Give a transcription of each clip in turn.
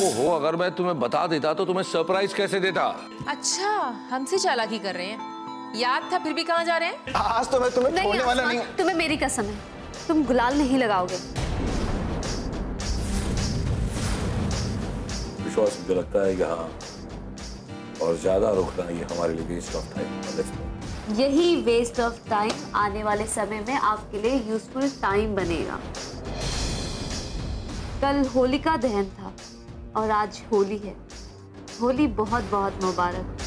ओहो, अगर मैं तुम्हें बता देता तो तुम्हें सरप्राइज कैसे देता? अच्छा, हमसे चालाकी कर रहे हैं। याद था फिर भी कहाँ जा रहे हैं? आज तो मैं तुम्हें छोड़ने वाला नहीं। तुम्हें मेरी कसम है, तुम गुलाल नहीं लगाओगे। विश्वास, मुझे लगता है यहाँ और ज्यादा रुकना ये हमारे लिए वेस्ट ऑफ टाइम। यही वेस्ट ऑफ टाइम आने वाले समय में आपके लिए यूजफुल टाइम बनेगा। कल होलिका दहन था और आज होली है। होली बहुत बहुत मुबारक।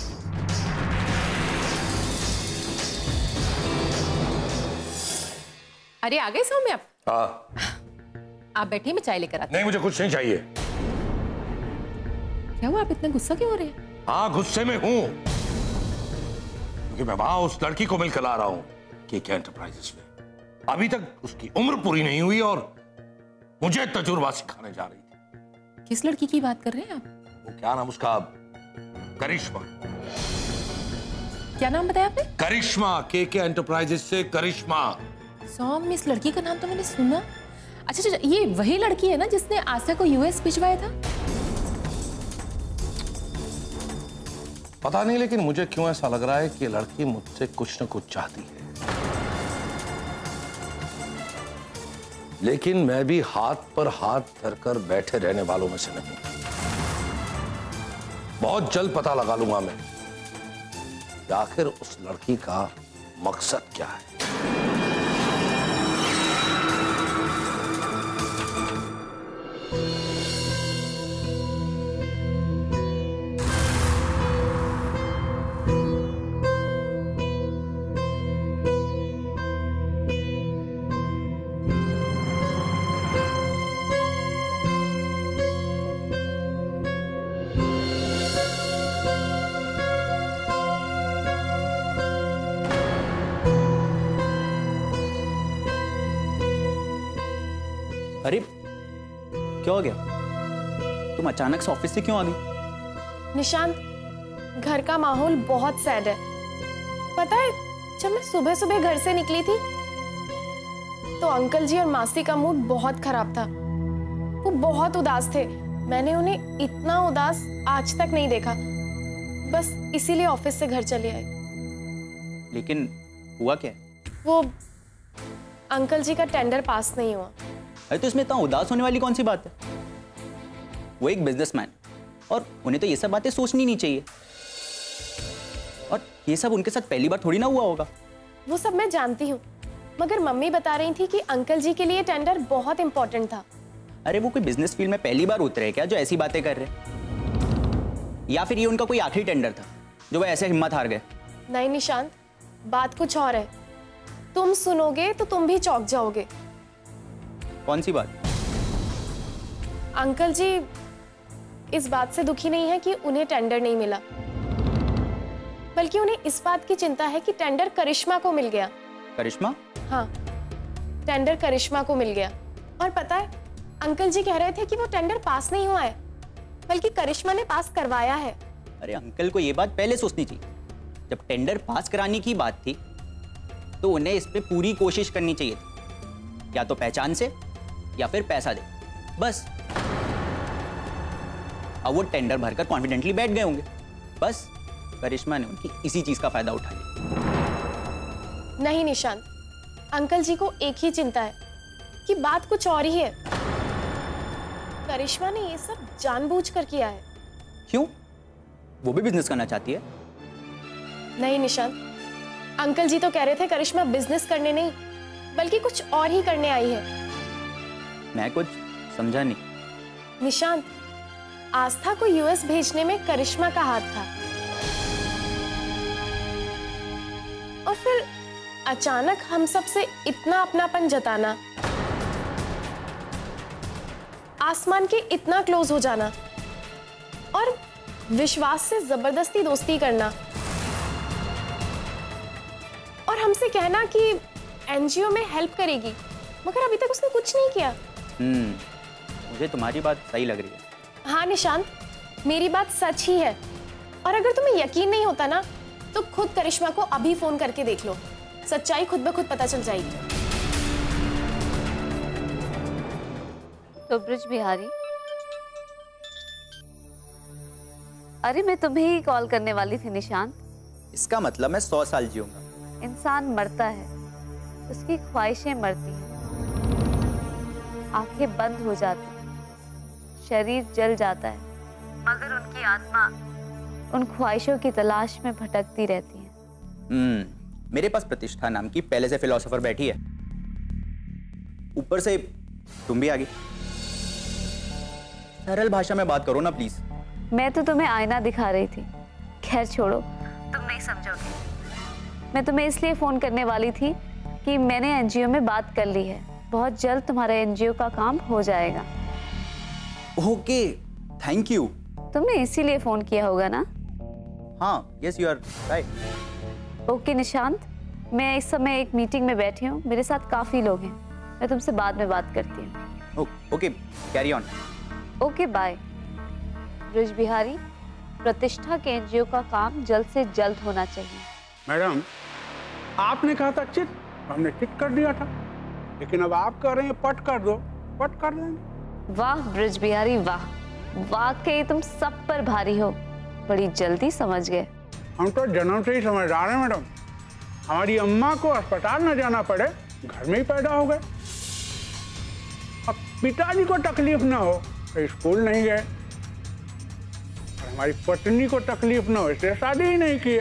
अरे आ गए सौम्य आप? हाँ। आप बैठिए, मैं चाय लेकर आती हूँ। नहीं, मुझे कुछ नहीं चाहिए। क्या हुआ, आप इतना गुस्सा क्यों हो रहे हैं? हाँ, गुस्से में हूँ क्योंकि मैं वहां उस लड़की को मिलकर ला रहा हूँ केके एंटरप्राइजेस में। अभी तक उसकी उम्र पूरी नहीं हुई और मुझे तजुर्बा सिखाने जा रही थी। किस लड़की की बात कर रहे हैं आप? वो क्या नाम उसका? करिश्मा। क्या नाम बताया आपने? करिश्मा, केके एंटरप्राइजेस से करिश्मा। सौम्य, इस लड़की का नाम तो मैंने सुना। अच्छा, ये वही लड़की है ना जिसने आस्था को यूएस भिजवाया था? पता नहीं, लेकिन मुझे क्यों ऐसा लग रहा है कि लड़की मुझसे कुछ न कुछ चाहती है। लेकिन मैं भी हाथ पर हाथ धरकर बैठे रहने वालों में से नहीं। बहुत जल्द पता लगा लूंगा मैं कि आखिर उस लड़की का मकसद क्या है। अरे क्या हो गया? तुम अचानक से ऑफिस से क्यों आ गई? निशांत, घर का माहौल बहुत सैड है। पता है, जब मैं सुबह सुबह घर से निकली थी तो अंकल जी और मासी का मूड बहुत खराब था। वो बहुत उदास थे। मैंने उन्हें इतना उदास आज तक नहीं देखा। बस इसीलिए ऑफिस से घर चली आई। लेकिन हुआ क्या? वो अंकल जी का टेंडर पास नहीं हुआ। अरे तो इसमें इतना उदास होने वाली कौन सी बात है? वो एक बिजनेसमैन और उन्हें तो ये सब बातें सोचनी नहीं चाहिए। और ये सब उनके साथ पहली बार थोड़ी ना हुआ होगा। वो सब मैं जानती हूँ, मगर मम्मी बता रही थी कि अंकल जी के लिए टेंडर बहुत इंपॉर्टेंट था। अरे वो कोई बिजनेस फील्ड में पहली बार उतरे क्या जो ऐसी बातें कर रहे? या फिर ये उनका कोई आखिरी टेंडर था जो वो ऐसे हिम्मत हार गए? नहीं निशांत, बात कुछ और है। तुम सुनोगे तो तुम भी चौंक जाओगे। कौन सी बात? अंकल जी इस बात से दुखी नहीं है कि उन्हें टेंडर नहीं मिला, बल्कि उन्हें इस बात की चिंता है कि टेंडर करिश्मा को मिल गया। करिश्मा? हाँ, टेंडर करिश्मा को मिल गया। और पता है, अंकल जी कह रहे थे कि वो टेंडर पास नहीं हुआ है, बल्कि करिश्मा ने पास करवाया है। अरे अंकल को ये बात पहले सोचनी चाहिए। जब टेंडर पास कराने की बात थी तो उन्हें इस पे पूरी कोशिश करनी चाहिए थी, या तो पहचान से या फिर पैसा दे, बस। अब वो टेंडर भरकर कॉन्फिडेंटली बैठ गए होंगे। बस करिश्मा ने उनकी इसी चीज का फायदा उठा लिया। नहीं निशांत, अंकल जी को एक ही चिंता है कि बात कुछ और ही है। करिश्मा ने ये सब जानबूझकर किया है। क्यों? वो भी बिजनेस करना चाहती है। नहीं निशांत, अंकल जी तो कह रहे थे करिश्मा बिजनेस करने नहीं, बल्कि कुछ और ही करने आई है। मैं कुछ समझा नहीं। निशांत, आस्था को यूएस भेजने में करिश्मा का हाथ था, और फिर अचानक हम सब से इतना अपनापन जताना, आसमान के इतना क्लोज हो जाना और विश्वास से जबरदस्ती दोस्ती करना, और हमसे कहना कि एनजीओ में हेल्प करेगी, मगर अभी तक उसने कुछ नहीं किया। मुझे तुम्हारी बात सही लग रही है। हाँ निशांत, मेरी बात सच ही है। और अगर तुम्हें यकीन नहीं होता ना, तो खुद करिश्मा को अभी फोन करके देख लो। सच्चाई खुद ब खुद पता चल जाएगी। तो ब्रिज बिहारी, अरे मैं तुम्हें ही कॉल करने वाली थी निशांत। इसका मतलब मैं 100 साल जीऊंगा। इंसान मरता है, उसकी ख्वाहिशें मरती हैं, आंखें बंद हो जाती हैं, शरीर जल जाता है, मगर उनकी आत्मा उन ख्वाहिशों की तलाश में भटकती रहती है। मेरे पास प्रतिष्ठा नाम की पहले से फिलोसोफर बैठी है, ऊपर से तुम भी आ गई। सरल भाषा में बात करो ना प्लीज। मैं तो तुम्हें आईना दिखा रही थी। खैर छोड़ो, तुम नहीं समझोगे। मैं तुम्हें इसलिए फोन करने वाली थी कि मैंने एनजीओ में बात कर ली है। बहुत जल्द तुम्हारे एनजीओ का काम हो जाएगा। Okay, thank you. तुमने इसीलिए फोन किया होगा ना? हाँ, yes you are right. Okay Nishant, मैं इस समय एक मीटिंग में बैठी हूँ, मेरे साथ काफी लोग हैं, मैं तुमसे बाद में बात करती हूँ। Okay, carry on. Okay bye. Brij Bihari, प्रतिष्ठा के एनजीओ का काम जल्द से जल्द होना चाहिए। मैडम, आपने कहा था चिट, हमने चिट कर दिया था, लेकिन अब आप कह रहे हैं पट कर दो, पट कर देंगे। वाह ब्रिज बिहारी वाह, वाकई तुम सब पर भारी हो, बड़ी जल्दी समझ गए। हम तो जन्म से ही समझदार हैं मैडम। हमारी अम्मा को अस्पताल न जाना पड़े, घर में ही पैदा हो गए। अब पिताजी को तकलीफ ना हो तो स्कूल नहीं गए, और हमारी पत्नी को तकलीफ ना हो इसलिए शादी ही नहीं किए।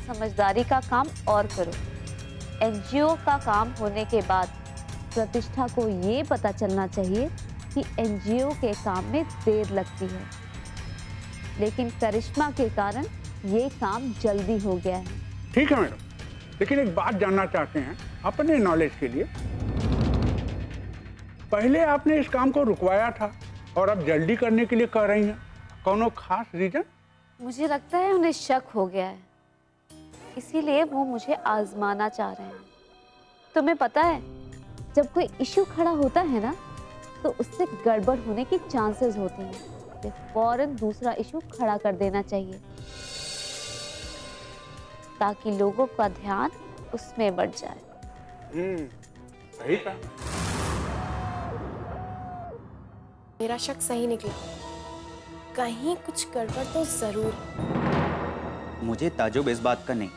समझदारी का काम और करो। एनजीओ का काम होने के बाद प्रतिष्ठा को ये पता चलना चाहिए कि एनजीओ के काम में देर लगती है, लेकिन करिश्मा के कारण ये काम जल्दी हो गया है। ठीक है मैडम, लेकिन एक बात जानना चाहते हैं अपने नॉलेज के लिए। पहले आपने इस काम को रुकवाया था और अब जल्दी करने के लिए कह रही हैं, कोनो खास रीजन? मुझे लगता है उन्हें शक हो गया है, इसीलिए वो मुझे आजमाना चाह रहे हैं। तुम्हें पता है, जब कोई इशू खड़ा होता है ना, तो उससे गड़बड़ होने की चांसेस होती हैं, तो फौरन दूसरा इशू खड़ा कर देना चाहिए ताकि लोगों का ध्यान उसमें बढ़ जाए। सही था। मेरा शक सही निकला, कहीं कुछ गड़बड़ तो जरूर। मुझे ताजुब इस बात का नहीं,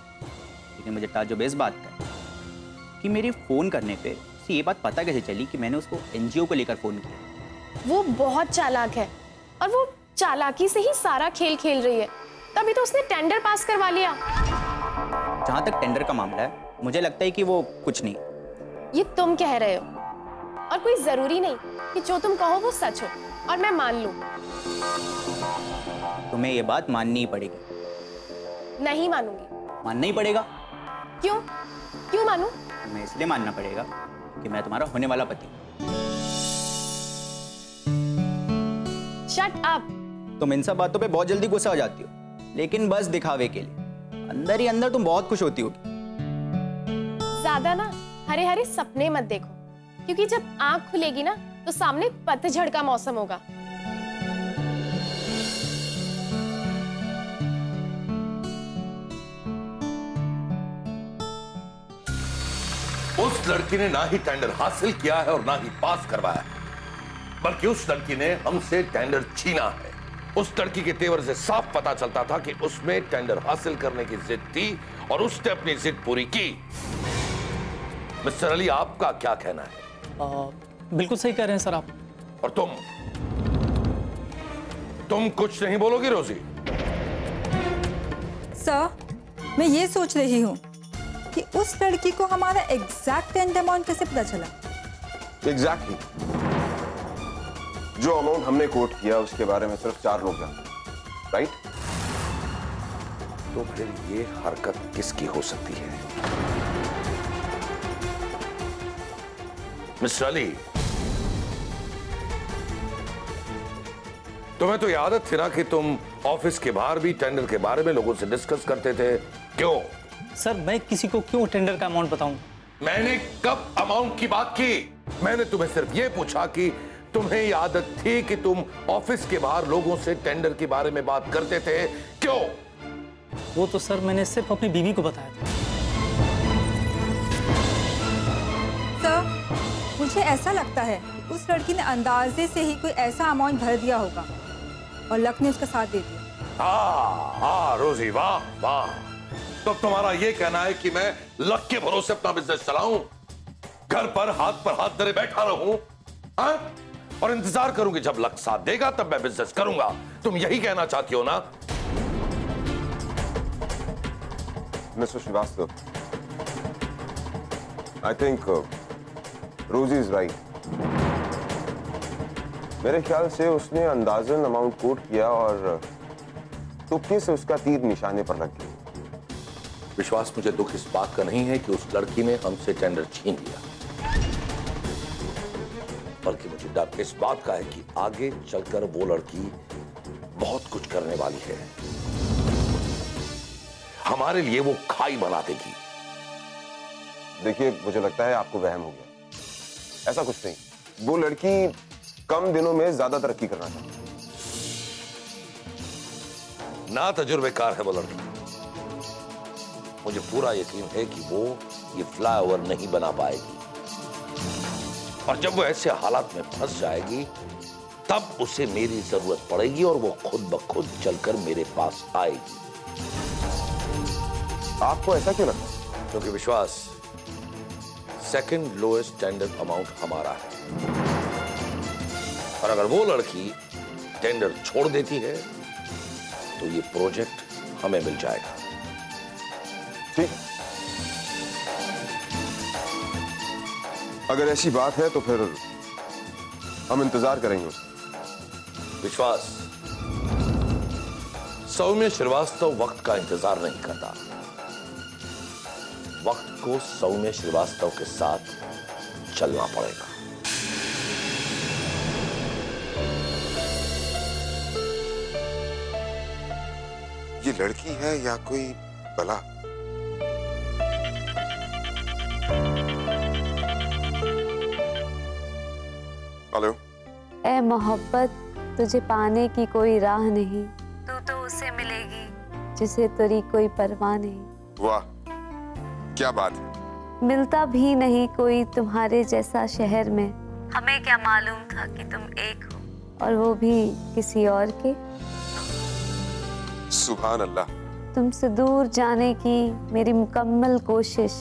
लेकिन मुझे ताजुब इस बात का कि मेरे फोन करने पे उसे ये बात पता कैसे चली कि मैंने उसको एनजीओ को लेकर फोन किया। वो बहुत चालाक है और वो चालाकी से ही सारा खेल खेल रही है, तभी तो उसने टेंडर पास करवा लिया। जहां तक टेंडर का मामला है, मुझे लगता है कि वो कुछ नहीं। ये तुम कह रहे हो, और कोई जरूरी नहीं कि जो तुम कहो वो सच हो और मैं मान लूं। तुम्हें ये बात माननी ही पड़ेगी। नहीं मानूंगी। मानना ही पड़ेगा। क्यों? क्यों मानूं? तुम्हें इसलिए मानना पड़ेगा कि मैं तुम्हारा होने वाला पति। Shut up. तुम इन सब बातों पे बहुत जल्दी गुस्सा हो जाती हो, लेकिन बस दिखावे के लिए। अंदर ही अंदर तुम बहुत खुश होती होगी। ज्यादा ना हरे हरे सपने मत देखो, क्योंकि जब आंख खुलेगी ना तो सामने पतझड़ का मौसम होगा। उस लड़की ने ना ही टेंडर हासिल किया है और ना ही पास करवाया है, बल्कि उस लड़की ने हमसे टेंडर छीना है। उस लड़की के तेवर से साफ पता चलता था कि उसमें टेंडर हासिल करने की जिद थी और उसने अपनी जिद पूरी की। मिस्टर अली, आपका क्या कहना है? बिल्कुल सही कह रहे हैं सर आप। और तुम कुछ नहीं बोलोगी रोजी? सर, मैं ये सोच रही हूँ कि उस लड़की को हमारा एग्जैक्ट टेंडर अमाउंट कैसे पता चला? एग्जैक्टली। जो अमाउंट हमने कोट किया उसके बारे में सिर्फ 4 लोग जानते हैं, राइट? तो फिर ये हरकत किसकी हो सकती है? मिस्टर अली, तुम्हें तो ये आदत थी ना कि तुम ऑफिस के बाहर भी टेंडर के बारे में लोगों से डिस्कस करते थे, क्यों? सर, मैं किसी को क्यों टेंडर का अमाउंट बताऊं? मैंने कब अमाउंट की बात की? मैंने तुम्हें सिर्फ ये पूछा कि तुम्हें ये आदत थी कि तुम ऑफिस के बाहर लोगों से टेंडर के बारे में बात करते थे, क्यों? वो तो सर मैंने सिर्फ अपनी बीवी को बताया था। सर, मुझे ऐसा लगता है कि उस लड़की ने अंदाजे से ही कोई ऐसा अमाउंट भर दिया होगा और लक ने उसका साथ दे दिया। हाँ रोजी, वाह वाह। तो तुम्हारा ये कहना है कि मैं लक के भरोसे अपना बिजनेस चलाऊं, घर पर हाथ धरे बैठा रहूं, हाँ? और इंतजार करूं कि जब लक साथ देगा तब मैं बिजनेस करूंगा। तुम यही कहना चाहती हो ना? मिस्टर श्रीवास्तव, आई थिंक रोजी इज राइट। मेरे ख्याल से उसने अंदाजन अमाउंट कोट किया और तुक्के से उसका तीर निशाने पर लग गया। विश्वास, मुझे दुख इस बात का नहीं है कि उस लड़की ने हमसे टेंडर छीन लिया, बल्कि मुझे डर इस बात का है कि आगे चलकर वो लड़की बहुत कुछ करने वाली है। हमारे लिए वो खाई बना देगी। देखिए, मुझे लगता है आपको वहम हो गया। ऐसा कुछ नहीं, वो लड़की कम दिनों में ज्यादा तरक्की करना चाहती है। ना तजुर्बेकार है वो लड़की। मुझे पूरा यकीन है कि वो ये फ्लाईओवर नहीं बना पाएगी, और जब वो ऐसे हालात में फंस जाएगी तब उसे मेरी जरूरत पड़ेगी और वो खुद ब खुद चलकर मेरे पास आएगी। आपको ऐसा क्यों लगता है? क्योंकि विश्वास, सेकंड लोएस्ट टेंडर अमाउंट हमारा है, और अगर वो लड़की टेंडर छोड़ देती है तो ये प्रोजेक्ट हमें मिल जाएगा। ठीक, अगर ऐसी बात है तो फिर हम इंतजार करेंगे। विश्वास, सौम्य श्रीवास्तव वक्त का इंतजार नहीं करता। वक्त को सौम्य श्रीवास्तव के साथ चलना पड़ेगा। ये लड़की है या कोई बला? हेलो। ए मोहब्बत, तुझे पाने की कोई राह नहीं, तू तो उसे मिलेगी जिसे तेरी कोई परवाह नहीं। वाह, क्या बात है। मिलता भी नहीं कोई तुम्हारे जैसा शहर में, हमें क्या मालूम था कि तुम एक हो, और वो भी किसी और के। सुभान अल्लाह। तुमसे दूर जाने की मेरी मुकम्मल कोशिश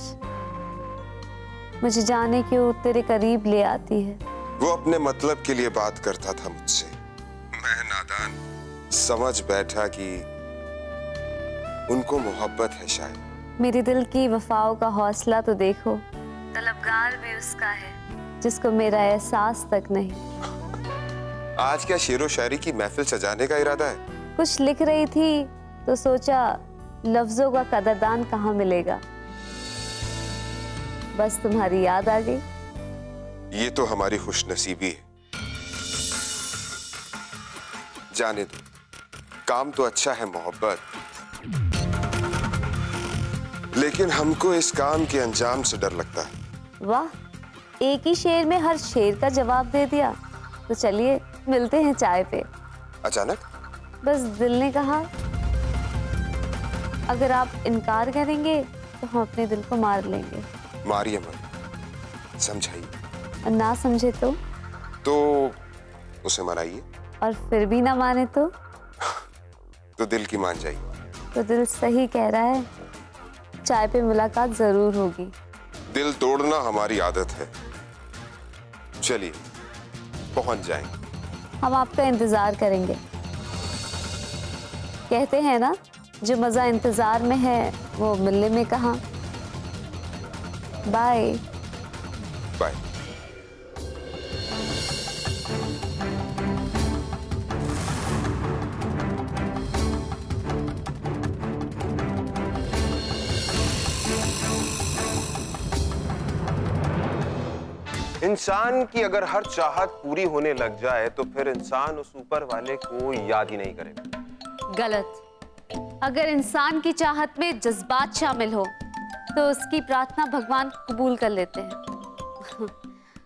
मुझे जाने क्यों तेरे करीब ले आती है। वो अपने मतलब के लिए बात करता था मुझसे, मैं नादान समझ बैठा कि उनको मोहब्बत है शायद। मेरे दिल की वफाओं का हौसला तो देखो, तलबगार भी उसका है जिसको मेरा एहसास तक नहीं। आज क्या शेरो शायरी की महफिल सजाने का इरादा है? कुछ लिख रही थी तो सोचा लफ्जों का कदरदान कहाँ मिलेगा, बस तुम्हारी याद आ गई। ये तो हमारी खुशनसीबी है। जाने दो, काम तो अच्छा है मोहब्बत, लेकिन हमको इस काम के अंजाम से डर लगता है। वाह, एक ही शेर में हर शेर का जवाब दे दिया। तो चलिए मिलते हैं चाय पे। अचानक? बस दिल ने कहा, अगर आप इनकार करेंगे तो हम अपने दिल को मार लेंगे। मारिए मत, समझाइए। और ना समझे तो उसे मनाइए। और फिर भी ना माने तो दिल की मान जाइए। तो दिल सही कह रहा है, चाय पे मुलाकात जरूर होगी। दिल तोड़ना हमारी आदत है। चलिए पहुंच जाएंगे। हम आपका इंतजार करेंगे। कहते हैं ना, जो मजा इंतजार में है वो मिलने में कहाँ। Bye bye. इंसान की अगर हर चाहत पूरी होने लग जाए तो फिर इंसान उस ऊपर वाले को याद ही नहीं करेगा। गलत। अगर इंसान की चाहत में जज्बात शामिल हो तो उसकी प्रार्थना भगवान कबूल कर लेते हैं।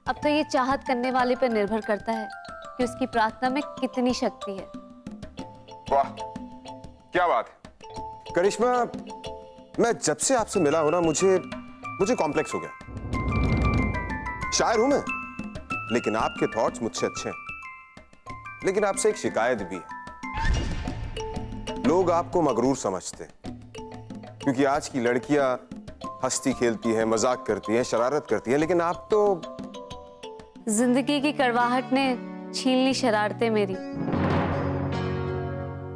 अब तो ये चाहत करने वाले पर निर्भर करता है कि उसकी प्रार्थना में कितनी शक्ति है। वाह, क्या बात है। करिश्मा, मैं जब से आपसे मिला हूं ना, मुझे कॉम्प्लेक्स हो गया। शायर हूं मैं, लेकिन आपके थॉट्स मुझसे अच्छे हैं। लेकिन आपसे एक शिकायत भी है। लोग आपको मगरूर समझते हैं, क्योंकि आज की लड़कियां हंसती खेलती हैं, मजाक करती हैं, शरारत करती हैं, लेकिन आप तो जिंदगी की कड़वाहट ने छीन ली शरारतें मेरी,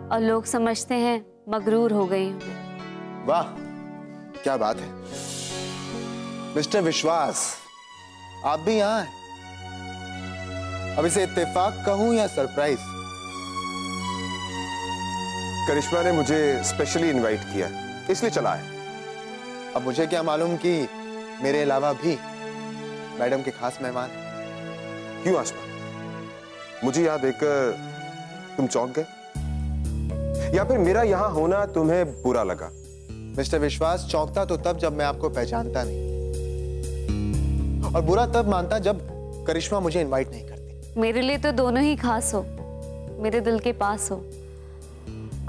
और लोग समझते हैं मगरूर हो गई हूं मैं। वाह, क्या बात है मिस्टर विश्वास, आप भी यहाँ हैं। अब इसे इत्तेफाक कहूं या सरप्राइज? करिश्मा ने मुझे स्पेशली इनवाइट किया, इसलिए चला है। अब मुझे क्या मालूम कि मेरे अलावा भी मैडम के खास मेहमान हैं। क्यों आसमा, मुझे यहां देखकर तुम चौंक गए, या फिर मेरा यहां होना तुम्हें बुरा लगा? मिस्टर विश्वास, चौंकता तो तब जब मैं आपको पहचानता नहीं, और बुरा तब मानता जब करिश्मा मुझे इनवाइट नहीं करती। मेरे लिए तो दोनों ही खास हो, मेरे दिल के पास हो।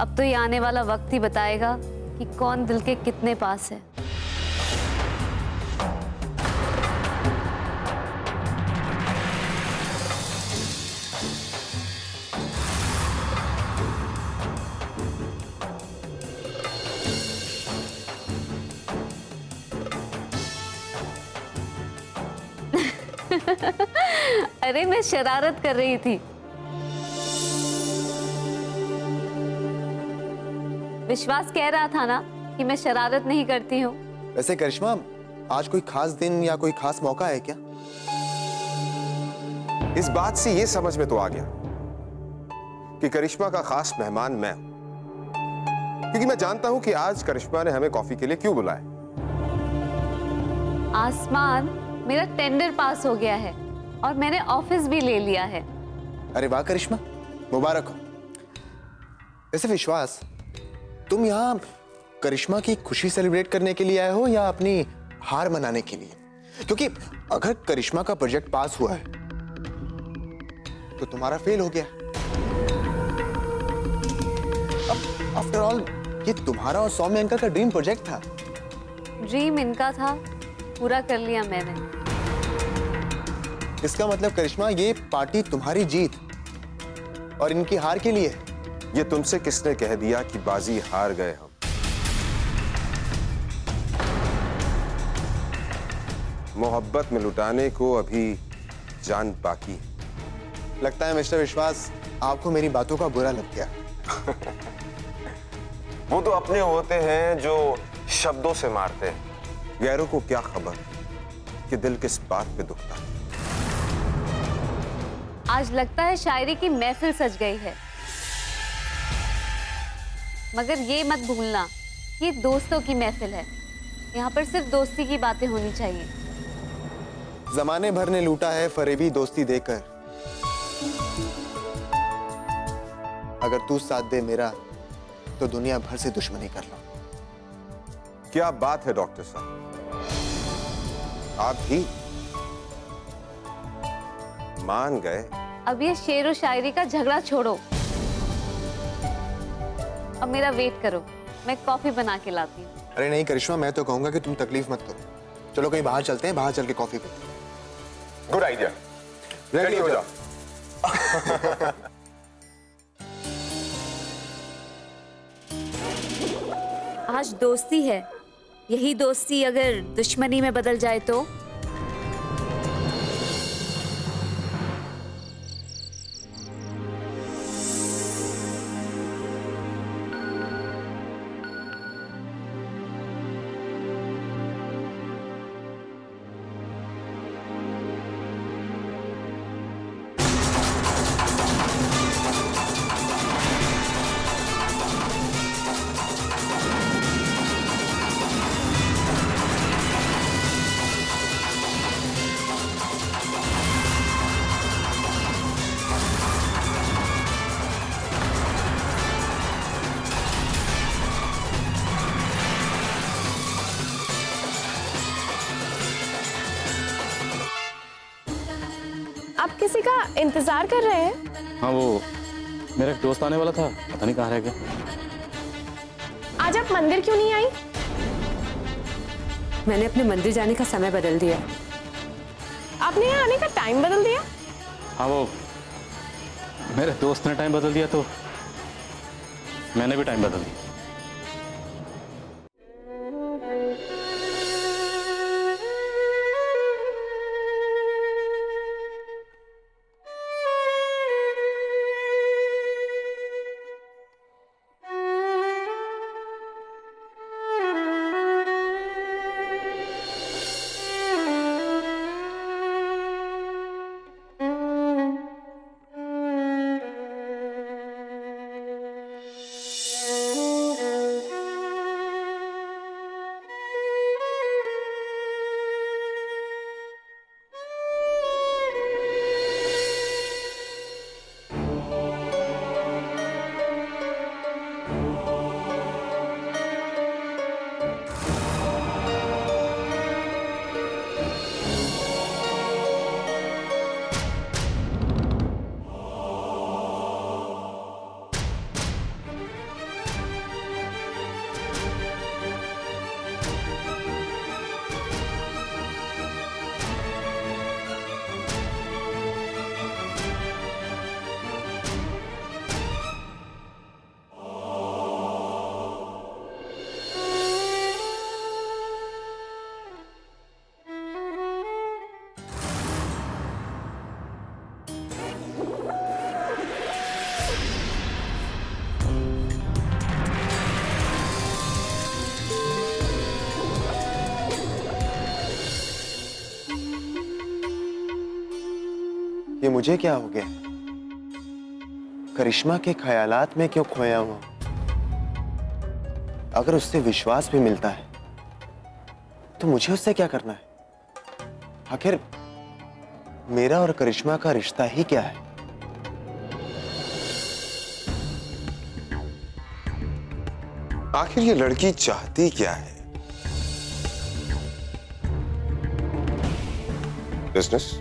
अब तो ये आने वाला वक्त ही बताएगा कि कौन दिल के कितने पास है। अरे मैं शरारत कर रही थी। विश्वास कह रहा था ना कि मैं शरारत नहीं करती हूँ। वैसे करिश्मा, आज कोई खास दिन या कोई खास मौका है क्या? इस बात से ये समझ में तो आ गया कि करिश्मा का खास मेहमान मैं हूं, क्योंकि मैं जानता हूं कि आज करिश्मा ने हमें कॉफी के लिए क्यों बुलाया। आसमान, मेरा टेंडर पास हो गया है और मैंने ऑफिस भी ले लिया है। अरे वाह करिश्मा, मुबारक हो। वैसे विश्वास, तुम यहाँ करिश्मा की खुशी सेलिब्रेट करने के लिए आए हो या अपनी हार मनाने के लिए? क्योंकि अगर करिश्मा का प्रोजेक्ट पास हुआ है तो तुम्हारा फेल हो गया। अब आफ्टर ऑल ये तुम्हारा और सौम्य अंकल का ड्रीम प्रोजेक्ट था। ड्रीम इनका था, पूरा कर लिया मैंने। इसका मतलब करिश्मा, ये पार्टी तुम्हारी जीत और इनकी हार के लिए। ये तुमसे किसने कह दिया कि बाजी हार गए हम? मोहब्बत में लुटाने को अभी जान बाकी है। लगता है मिस्टर विश्वास, आपको मेरी बातों का बुरा लग गया। वो तो अपने होते हैं जो शब्दों से मारते हैं, गैरों को क्या खबर कि दिल किस बात पे दुखता है। आज लगता है शायरी की महफिल सज गई है, मगर ये मत भूलना, ये दोस्तों की महफिल है। यहाँ पर सिर्फ दोस्ती की बातें होनी चाहिए। जमाने भर ने लूटा है फरेबी दोस्ती देकर, अगर तू साथ दे मेरा तो दुनिया भर से दुश्मनी कर लो। क्या बात है डॉक्टर साहब, आप भी मान गए। अब ये शेर और शायरी का झगड़ा छोड़ो, अब मेरा वेट करो, मैं कॉफी बना के लाती हूँ। अरे नहीं करिश्मा, मैं तो कहूंगा कि तुम तकलीफ मत करो। चलो कहीं बाहर चलते हैं, बाहर चल के कॉफी पीते हैं। गुड आइडिया, रेडी हो जाओ। आज दोस्ती है, यही दोस्ती अगर दुश्मनी में बदल जाए तो? आप किसी का इंतजार कर रहे हैं? हाँ, वो मेरा एक दोस्त आने वाला था, पता नहीं कहाँ रह गया। आज आप मंदिर क्यों नहीं आई? मैंने अपने मंदिर जाने का समय बदल दिया। आपने यहाँ आने का टाइम बदल दिया? हाँ, वो मेरे दोस्त ने टाइम बदल दिया तो मैंने भी टाइम बदल दिया। ये मुझे क्या हो गया? करिश्मा के ख्यालात में क्यों खोया हुआ? अगर उससे विश्वास भी मिलता है तो मुझे उससे क्या करना है? आखिर मेरा और करिश्मा का रिश्ता ही क्या है? आखिर ये लड़की चाहती क्या है? बिजनेस?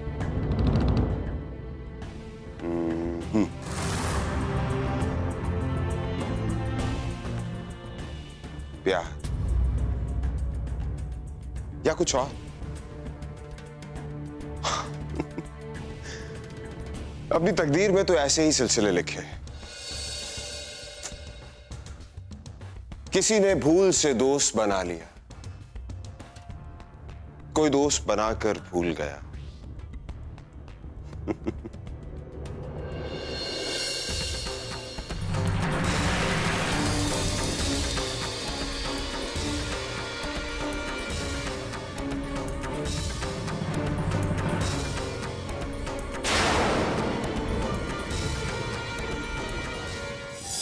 प्यार या कुछ और? अपनी तकदीर में तो ऐसे ही सिलसिले लिखे। किसी ने भूल से दोस्त बना लिया, कोई दोस्त बनाकर भूल गया।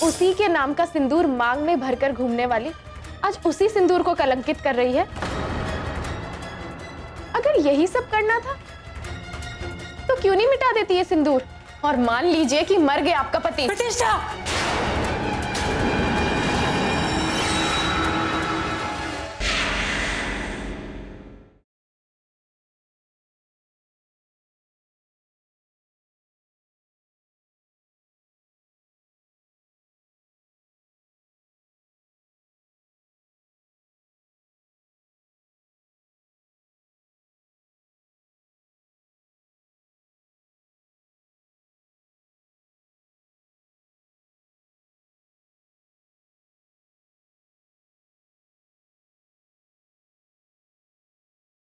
उसी के नाम का सिंदूर मांग में भरकर घूमने वाली आज उसी सिंदूर को कलंकित कर रही है। अगर यही सब करना था तो क्यों नहीं मिटा देती ये सिंदूर और मान लीजिए कि मर गया आपका पति। प्रतिष्ठा!